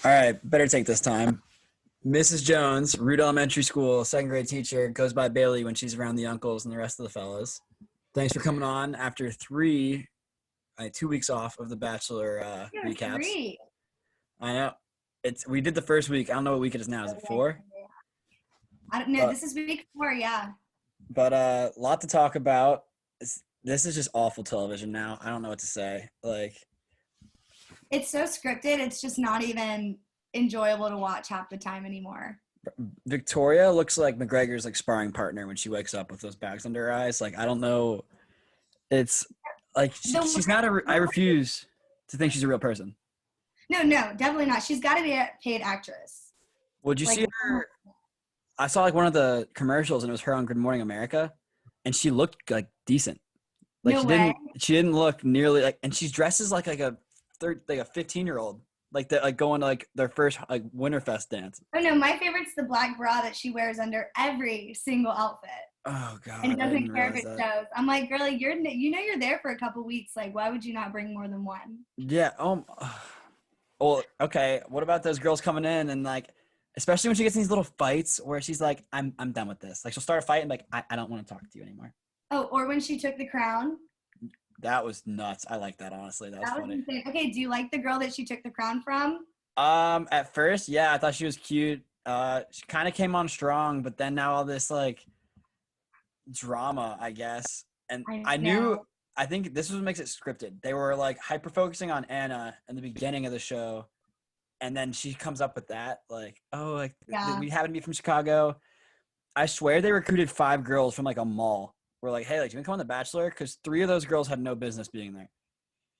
All right, better take this time. Mrs. Jones, Root Elementary School, second grade teacher, goes by Bailey when she's around the uncles and the rest of the fellas. Thanks for coming on after 2 weeks off of the Bachelor Yeah, recaps. 3. I know we did the first week. I don't know what week it is now. Is it four? I don't know. But This is week 4. Yeah. but lot to talk about. This is just awful television now. I don't know what to say. Like It's so scripted. It's just not even enjoyable to watch half the time anymore. Victoria looks like McGregor's like sparring partner when she wakes up with those bags under her eyes. Like I don't know. It's like The she's not a. I refuse to think she's a real person. No, definitely not. She's got to be a paid actress. Would you Like, see her? I saw like one of the commercials and it was her on Good Morning America, and she looked like decent. Like no she way. didn't. She didn't look nearly like, and she's dresses like a 15-year-old, like that, like going to like their first like Winterfest dance. Oh no, my favorite's the black bra that she wears under every single outfit Oh God, and I didn't doesn't care if realize it that. shows. I'm like, girlie, you're there for a couple weeks. Like, why would you not bring more than one? Yeah. Well, okay. What about those girls coming in and like, especially when she gets in these little fights where she's like, I'm done with this. Like she'll start a fight and like, I don't want to talk to you anymore. Oh, or when she took the crown. That was nuts. I like that, honestly. That was That was funny. insane. Okay, do you like the girl that she took the crown from? At first, yeah, I thought she was cute. She kind of came on strong, but then now all this like drama, I guess. And I I knew, know. I think this is what makes it scripted. They were like hyper focusing on Anna in the beginning of the show, and then she comes up with that, like, oh, like Yeah. we happen to be from Chicago. I swear they recruited 5 girls from like a mall. We're like, hey, like, do you want to come on The Bachelor? Because 3 of those girls had no business being there.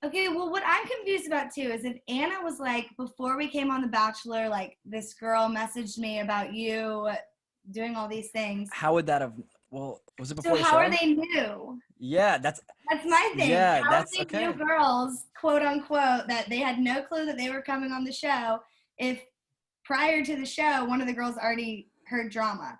Okay, well, what I'm confused about too is if Anna was like, before we came on The Bachelor, like, this girl messaged me about you doing all these things. How would that have? Well, was it So before the how are show? they new? Yeah, That's my thing. yeah, How are that's they new okay. girls, quote unquote, that they had no clue that they were coming on the show if prior to the show, one of the girls already heard drama?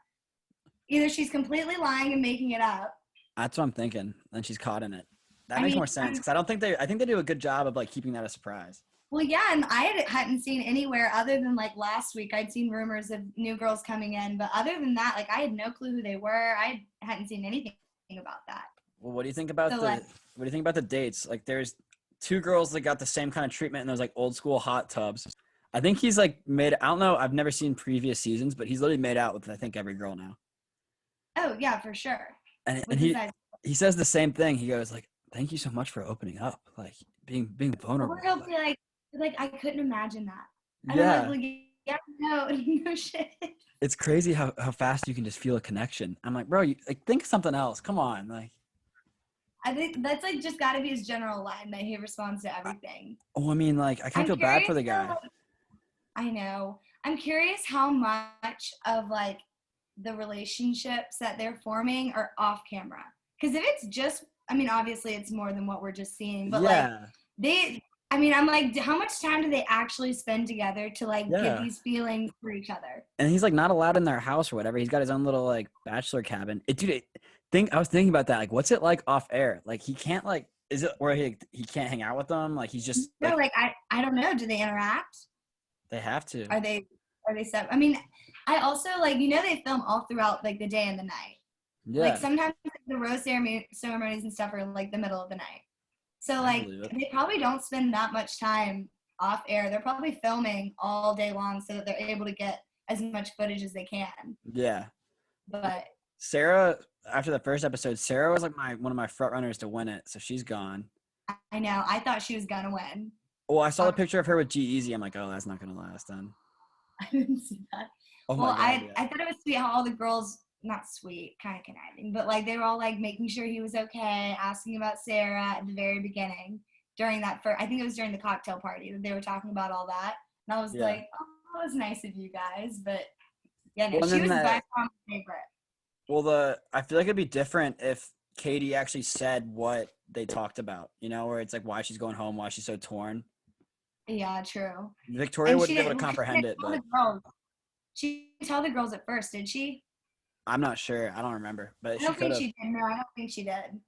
Either she's completely lying and making it up. That's what I'm thinking. And she's caught in it. That I makes mean, more sense because I don't think they. I think they do a good job of like keeping that a surprise. well, yeah, and hadn't seen anywhere other than like last week. I'd seen rumors of new girls coming in, but other than that, like I had no clue who they were. I hadn't seen anything about that. Well, what do you think about So the? like, What do you think about the dates? Like, there's 2 girls that got the same kind of treatment in those like old school hot tubs. I think he's like made. I don't know. I've never seen previous seasons, but he's literally made out with I think every girl now. oh yeah, for sure. And With his he eyes, he says the same thing. He goes like, "Thank you so much for opening up, like being or vulnerable." he'll be like I couldn't imagine that, and I'm like, Yeah, well, yeah, no, no shit. it's crazy how fast you can just feel a connection. I'm like, bro, you like think of something else. Come on, like. I think that's like just got to be his general line that he responds to everything. Oh, I mean, like, I kind of I'm feel bad for curious the though, guy. I know. I'm curious how much of like the relationships that they're forming are off camera. Because if it's just, I mean, obviously it's more than what we're just seeing, but like Yeah, I mean, I'm like, how much time do they actually spend together to like get yeah. these feelings for each other? And he's like not allowed in their house or whatever. He's got his own little like bachelor cabin. I was thinking about that. Like, what's it like off air? Like, he can't like. Is it where he can't hang out with them? Like, he's just No, like like I don't know. Do they interact? they have to. Are they set? I mean, I also like they film all throughout like the day and the night. Like Yeah, sometimes the rose ceremonies and stuff are like the middle of the night. So I like believe it. they probably don't spend that much time off air. They're probably filming all day long so that they're able to get as much footage as they can. Yeah. But Sarah, after the first episode, Sarah was like one of my front runners to win it, so she's gone. I know I thought she was gonna win. Well, I saw the Um, picture of her with G Easy. I'm like, oh, that's not gonna last then. I didn't see that. Oh my Well, God, I yeah. thought it was sweet how all the girls, not sweet, kind of conniving, but like they were all like making sure he was okay, asking about Sarah at the very beginning during that first. I think it was during the cocktail party that they were talking about all that, and I was Yeah. like, oh, that was nice of you guys, but yeah, no, Well, and she then was by that. far my favorite. Well, I feel like it'd be different if Katie actually said what they talked about. Where it's like why she's going home, why she's so torn. Yeah, true. Victoria And wouldn't be able to comprehend it, tell the but girls. She didn't tell the girls at first, did she? I'm not sure. I don't remember, but I she don't could think have. she did. No, I don't think she did.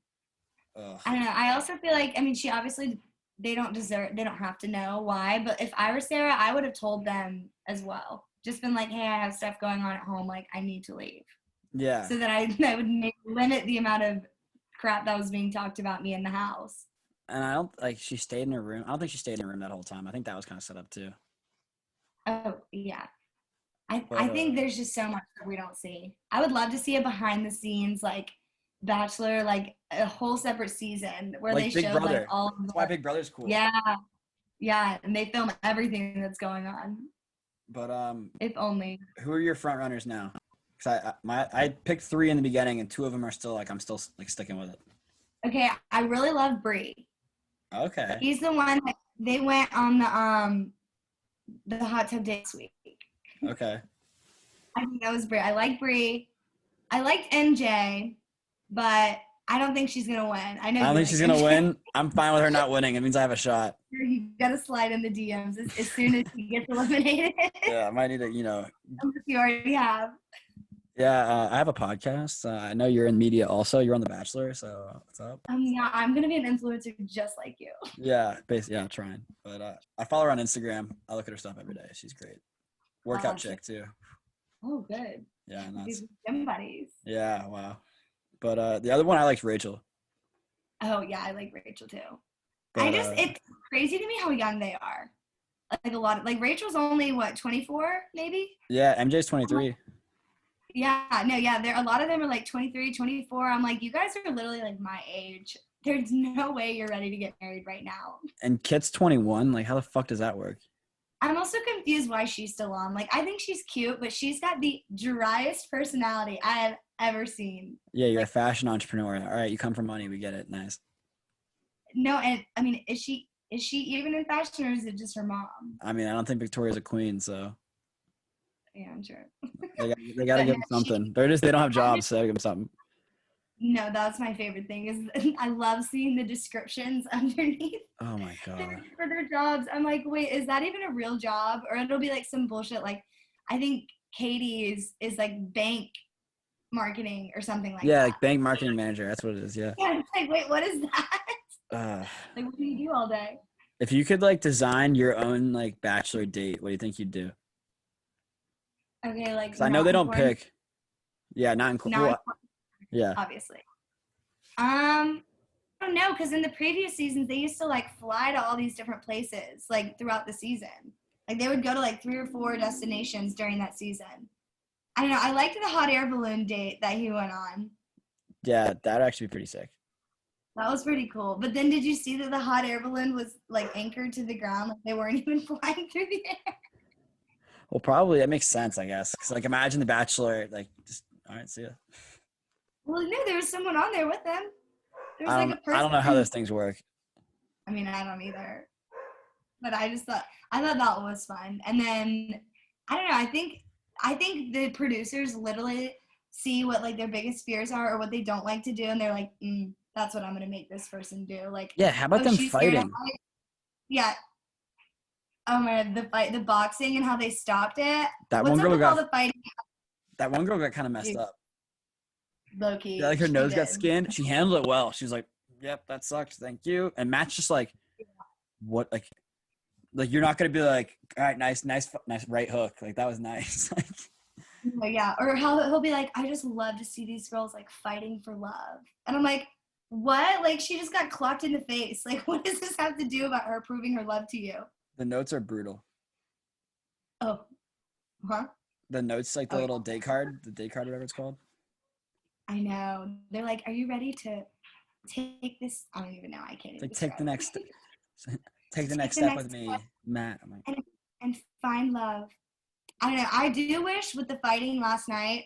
Ugh. I don't know. I also feel like, I mean, she obviously they don't have to know why. But if I were Sarah, I would have told them as well. Just been like, hey, I have stuff going on at home. Like, I need to leave. Yeah. So that I would limit the amount of crap that was being talked about me in the house. And I don't like she stayed in her room. I don't think she stayed in her room that whole time. I think that was kind of set up too. Oh, yeah. I But think there's just so much that we don't see. I would love to see a behind the scenes, like, Bachelor, like, a whole separate season where they like Big showed, like, Brother. all of That's why the, Big Brother's cool. yeah, yeah, and they film everything that's going on. But If only. who are your front runners now? Because I picked 3 in the beginning, and 2 of them are still like I'm still like sticking with it. Okay, I really love Bree. Okay. He's the one that they went on the hot tub date this week. Okay. I think that was Bree. I like Bree. I liked MJ, but I don't think she's gonna win. I know I don't you think like she's gonna MJ. win. I'm fine with her not winning. It means I have a shot. You gotta slide in the DMs as soon as he gets eliminated. Yeah, I might need to, Unless you already have. Yeah, I have a podcast. I know you're in media also. You're on The Bachelor, so what's up? Yeah, I'm gonna be an influencer just like you. Yeah, basically, yeah, trying. But I follow her on Instagram. I look at her stuff every day. She's great. Workout chick too. Oh, good. Yeah, and These that's gym buddies. yeah, wow. But the other one I liked Rachel. Oh yeah, I like Rachel too. But It's crazy to me how young they are. Like a lot of, like, Rachel's only what, 24 maybe? yeah, MJ's 23. Yeah, no, yeah, there a lot of them are like 23, 24. I'm like, you guys are literally like my age. There's no way you're ready to get married right now. And Kit's 21. Like, how the fuck does that work? I'm also confused why she's still on. Like, I think she's cute, but she's got the driest personality I have ever seen. Yeah, you're a fashion entrepreneur. All right, you come from money. We get it. Nice. No, and I mean, is she even in fashion, or is it just her mom? I mean, I don't think Victoria's a queen, so Yeah, I'm sure. they got to But give no, them something. They don't have jobs, so they give them something. no, that's my favorite thing is I love seeing the descriptions underneath Oh my god. for their jobs. I'm like, wait, is that even a real job? Or it'll be like some bullshit. Like, I think Katie's is like bank marketing or something like Yeah, that. like bank marketing manager. That's what it is. Yeah. Yeah, it's like, wait, what is that? Uh, Like, what do you do all day? if you could like design your own like bachelor date, what do you think you'd do? Okay, like, Because I know they not don't important, pick. Yeah, not in. not Well, important, yeah. obviously. I don't know, because in the previous seasons they used to like fly to all these different places like throughout the season. Like, they would go to like 3 or 4 destinations during that season. I don't know. I liked the hot air balloon date that he went on. Yeah, that'd actually be pretty sick. That was pretty cool. But then did you see that the hot air balloon was like anchored to the ground? Like, they weren't even flying through the air. Well, probably that makes sense, I guess. Because like, imagine the Bachelor, like, just all right, see ya. Well, no, there was someone on there with them. There was like a person. I don't know how those things work. I mean, I don't either. But I thought that was fun. And then I don't know. I think the producers literally see what like their biggest fears are or what they don't like to do, and they're like, that's what I'm gonna make this person do. Like, Yeah, how about them she's scared of fighting? heights. Yeah. Oh my God, the boxing and how they stopped it. That What's one up girl with all got the fighting? that one girl got kind of messed Dude, up. low-key, Yeah, like her she nose got did. skinned. She handled it well. She was like, "Yep, that sucks. Thank you." And Matt's just like, "What? Like you're not gonna be like, all right, nice right hook. Like that was nice." Like, Oh, yeah, or how he'll be like, I just love to see these girls like fighting for love, and I'm like, what? Like, she just got clocked in the face. Like, what does this have to do about her proving her love to you? the notes are brutal. Oh, huh? The notes, like the Oh, little date card, whatever it's called. I know. They're like, are you ready to take this? I don't even know. I can't It's even like take the describe it. next, take the next the step next with me, Matt. I'm like, and find love. I don't know. I do wish with the fighting last night,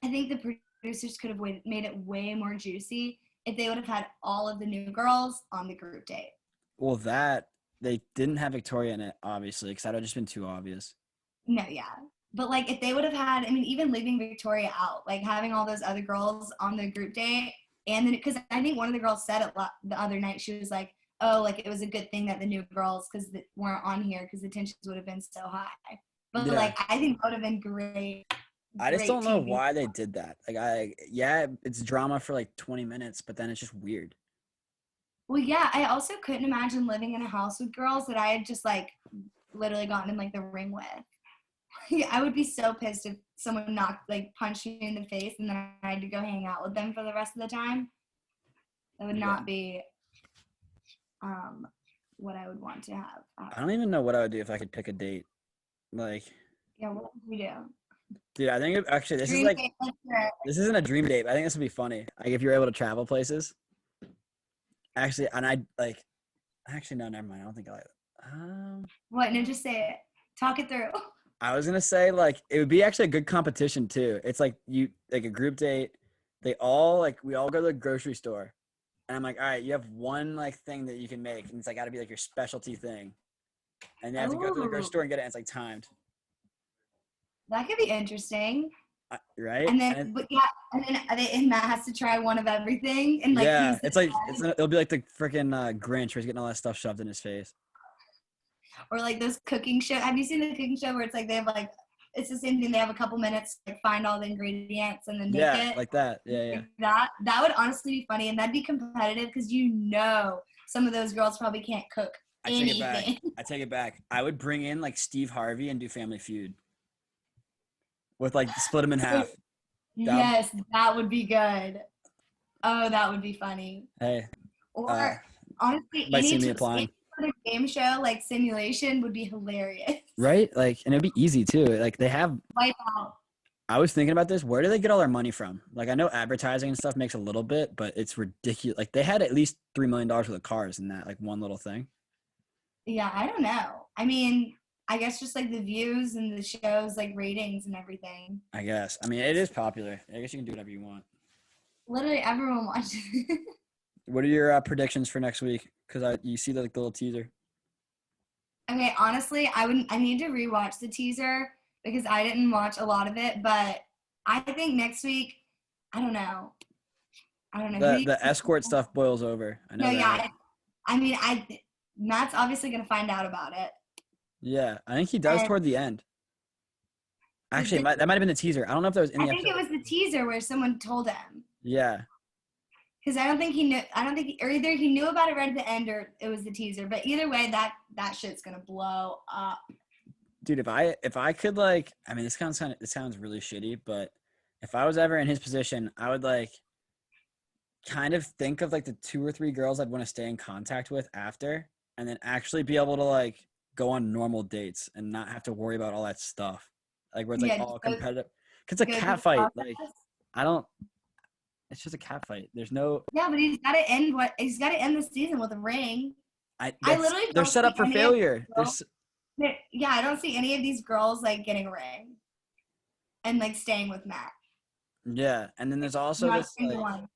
I think the producers could have made it way more juicy if they would have had all of the new girls on the group date. well, that they didn't have Victoria in it, obviously, because that would have just been too obvious. No, yeah. But like, if they would have had, I mean, even leaving Victoria out, like having all those other girls on the group date, and then because I think one of the girls said it the other night, she was like, "Oh, like it was a good thing that the new girls because weren't on here because the tensions would have been so high." But Yeah. like, I think that would have been great. I just don't know TV. why they did that. Like, it's drama for like 20 minutes, but then it's just weird. Well, yeah, I also couldn't imagine living in a house with girls that I had just like literally gotten in like the ring with. Yeah, I would be so pissed if someone knocked like punched me in the face and then I had to go hang out with them for the rest of the time. That would Yeah. not be what I would want to have. I don't even know what I would do if I could pick a date. Like, Yeah, what would we do? dude, I think actually this is Dream like date, let's do it. this isn't a dream date. But I think this would be funny. Like if you're able to travel places. Actually, and I like. Actually, no, never mind. I don't think I like. What? No, just say it. Talk it through. I was gonna say like it would be actually a good competition too. It's like you like a group date. They all like we all go to the grocery store, and I'm like, all right, you have one like thing that you can make, and it's like got to be like your specialty thing, and you have to go to the grocery Ooh, store and get it. And it's like timed, that could be interesting. right? And And then, but yeah, and Matt has to try one of everything, and like yeah, who's the it's like best? it'll be like the freaking Grinch where he's getting all that stuff shoved in his face. Or like those cooking show. Have you seen the cooking show where it's like they have like it's the same thing. They have a couple minutes to like find all the ingredients and then make Yeah, it. like that. Yeah, yeah. Like that would honestly be funny, and that'd be competitive because you know some of those girls probably can't cook I take it back. anything. I take it back. I would bring in like Steve Harvey and do Family Feud with like split them in half. Down. Yes, that would be good. Oh, that would be funny. Hey, Or honestly, might see any me t- applying. any sort of game show like simulation would be hilarious. Right? Like, and it'd be easy too. Like they have. Wipe out. I was thinking about this. Where do they get all their money from? Like I know advertising and stuff makes a little bit, but it's ridiculous. Like they had at least $3 million worth of cars in that like one little thing. Yeah, I don't know. I mean, I guess just like the views and the shows, like ratings and everything. I guess. I mean, it is popular. I guess you can do whatever you want. Literally everyone watches it. What are your predictions for next week? Because you see like the little teaser. Okay, honestly, I need to rewatch the teaser because I didn't watch a lot of it, but I think next week, I don't know. I don't know. The escort stuff boils over. I know No, that. yeah. I mean, Matt's obviously gonna find out about it. Yeah, I think he does And toward the end. Actually, that might have been the teaser. I don't know if that was in I the think episode. it was the teaser where someone told him. Yeah. Because I don't think he knew. I don't think, or either he knew about it right at the end, or it was the teaser. But either way, that shit's gonna blow up. Dude, if I could like, I mean, it sounds really shitty, but if I was ever in his position, I would like kind of think of like the 2 or 3 girls I'd want to stay in contact with after, and then actually be able to like go on normal dates and not have to worry about all that stuff. Like where it's like Yeah, all just go- competitive. Cause it's a go through cat the fight. process. Like I don't. It's just a cat fight. There's no. Yeah, but he's got to end the season with a ring. Literally They're don't set up see for any of failure. these girls- Yeah, I don't see any of these girls like getting a ring and like staying with Matt. Yeah, and then there's also Not a this single like, one.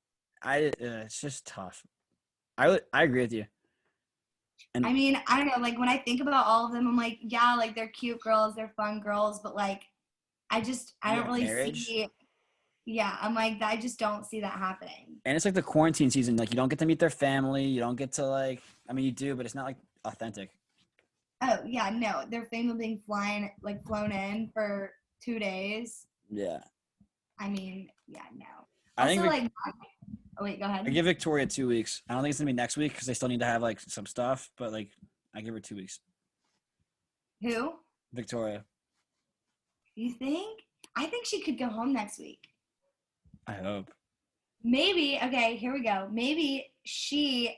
it's just tough. I agree with you. And I mean, I don't know. Like when I think about all of them, I'm like, yeah, like they're cute girls, they're fun girls, but like, I don't really marriage. see. Yeah, I'm like, I just don't see that happening. And it's like the quarantine season. Like you don't get to meet their family. You don't get to like. I mean, you do, but it's not like authentic. Oh yeah, no, their family being flown in for 2 days. Yeah. I mean, yeah, no. I think Also, oh wait, go ahead. I give Victoria 2 weeks. I don't think it's gonna be next week because they still need to have like some stuff. But like, I give her 2 weeks. Who? Victoria. You think? I think she could go home next week. I hope. Maybe, okay, here we go. Maybe she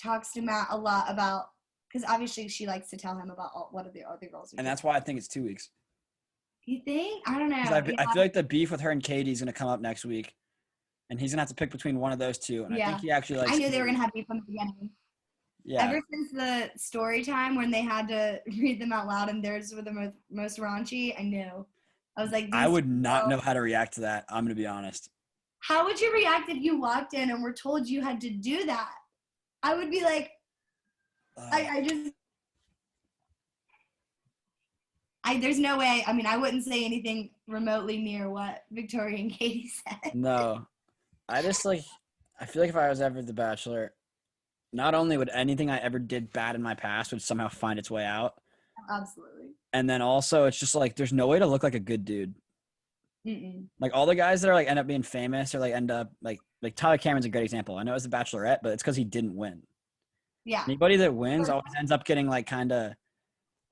talks to Matt a lot about, because obviously she likes to tell him about what the other girls are And doing. that's why I think it's 2 weeks. You think? I don't know. 'Cause I feel like the beef with her and Katie is gonna come up next week, and he's gonna have to pick between one of those two. And I think he actually likes. I knew they were Katie. gonna have beef from the beginning. Yeah. Ever since the story time when they had to read them out loud and theirs were the most raunchy, I knew. I was like, I would these not know girls- how to react to that. I'm gonna be honest. How would you react if you walked in and were told you had to do that? I would be like, there's no way. I mean, I wouldn't say anything remotely near what Victoria and Katie said. No, I just like. I feel like if I was ever the Bachelor, not only would anything I ever did bad in my past would somehow find its way out, Absolutely. and then also it's just like there's no way to look like a good dude. Mm-mm. Like all the guys that are like end up being famous or like end up like Tyler Cameron's a great example. I know it was the Bachelorette, but it's because he didn't win. Yeah. Anybody that wins always ends up getting like kind of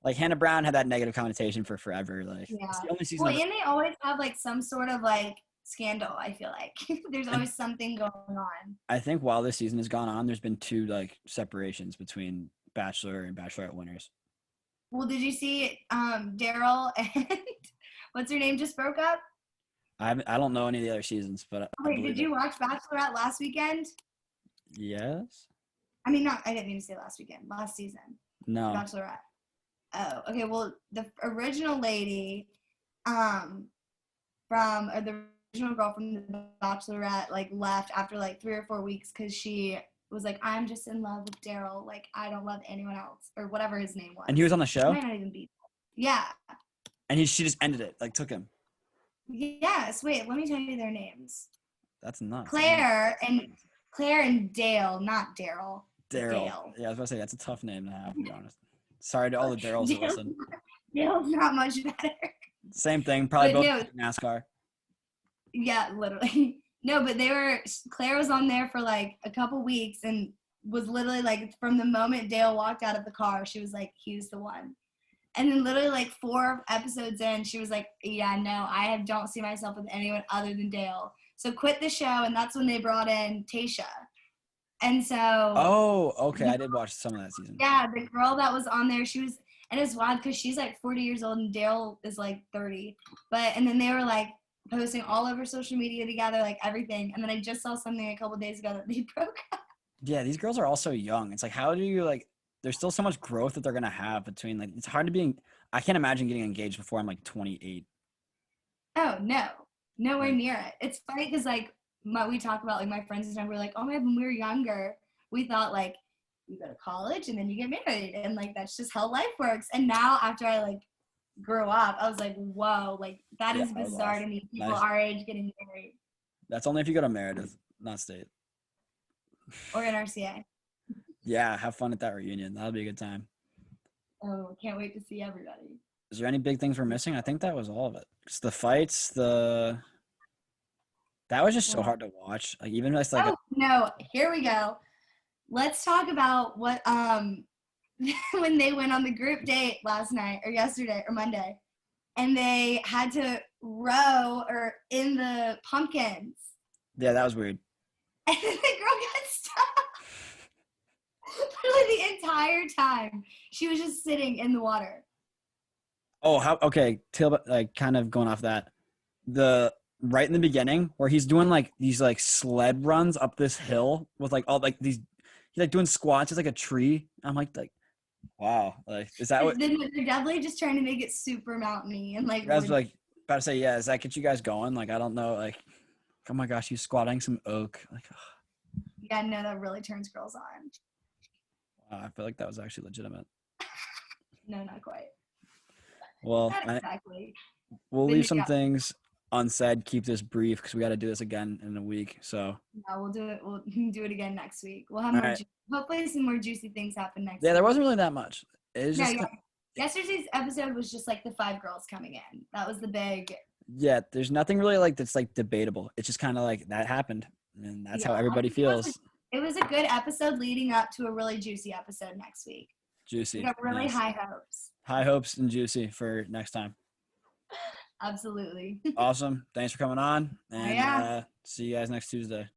like Hannah Brown had that negative connotation for forever. Like it's Yeah. the only season Well, of and they always have like some sort of like scandal, I feel like. There's and always something going on. I think while this season has gone on, there's been 2 like separations between Bachelor and Bachelorette winners. Well, did you see Daryl and what's her name just broke up? I don't know any of the other seasons, but I Wait, did believe it. you watch Bachelorette last weekend? Yes. I mean, not, I didn't mean to say last weekend, last season. No. Bachelorette. Oh, okay. Well, the original lady, um, from or the original girl from the Bachelorette, like left after like 3 or 4 weeks because she was like, I'm just in love with Daryl. Like, I don't love anyone else or whatever his name And he was. was on the It show, might not even be. Yeah. and she just ended it, like took him. Yes. Wait. Let me tell you their names. That's nuts. Claire and Claire and Dale, not Daryl. Daryl. Dale. Yeah, I was about to say that's a tough name to have, to be honest. Sorry to all the Daryls that Dale. listen. Dale's not much better. Same thing, probably But both no, NASCAR. yeah, literally. No, but Claire was on there for like a couple weeks and was literally like from the moment Dale walked out of the car, she was like, he's the one. And then literally like 4 episodes in, she was like, yeah, no, don't see myself with anyone other than Dale. So quit the show, and that's when they brought in Tasha. And so Oh, okay. I did watch some of that season. yeah, the girl that was on there, she was, and it's wild because she's like 40 years old and Dale is like 30. And then they were like posting all over social media together, like everything. And then I just saw something a couple days ago that they broke up. Yeah, these girls are all so young. It's like, how do you like? There's still so much growth that they're gonna have between like. It's hard to be. I can't imagine getting engaged before I'm like 28. Oh, no, nowhere Like, near it. It's funny because like we talk about like my friends and stuff, we're like, oh my God, when we were younger, we thought like you go to college and then you get married. And like that's just how life works. And now after I like grew up, I was like, whoa, like that yeah, is I was bizarre off. to me. People Nice. our age getting married That's only if you go to Meredith, not state. or in RCA. Yeah, have fun at that reunion. That'll be a good time. Oh, can't wait to see everybody. Is there any big things we're missing? I think that was all of it. Just the fights, that was just so hard to watch. Like even just like Oh no, here we go. Let's talk about what when they went on the group date last night or yesterday or Monday, and they had to row or in the pumpkins, yeah, that was weird. and then the girl got stuck. Literally the entire time, she was just sitting in the water. Oh, how okay, like kind of going off that. The right in the beginning where he's doing like these like sled runs up this hill with like all like these he's like doing squats, it's like a tree. I'm like wow, like is that what They're definitely just trying to make it super mountainy and like you guys were like about to say, yeah, does that get you guys going? Like I don't know, like oh my gosh, he's squatting some oak. Like yeah, no, that really turns girls on. wow, I feel like that was actually legitimate. No, not quite. Well, Not exactly. we'll But leave some yeah, things unsaid, keep this brief because we got to do this again in a week. So no, we'll do it. We'll do it again next week. We'll have all more. right. Hopefully, some more juicy things happen next Yeah, there week. wasn't really that much. It was No, just yeah. Yesterday's episode was just like the 5 girls coming in. That was the big. yeah, there's nothing really like that's like debatable. It's just kind of like that happened, and that's how Yeah, I everybody think feels. it was a good episode leading up to a really juicy episode next week. We Juicy. got really Nice. high hopes. High hopes and juicy for next time. Absolutely. Awesome. Thanks for coming on, Oh, and yeah. see you guys next Tuesday.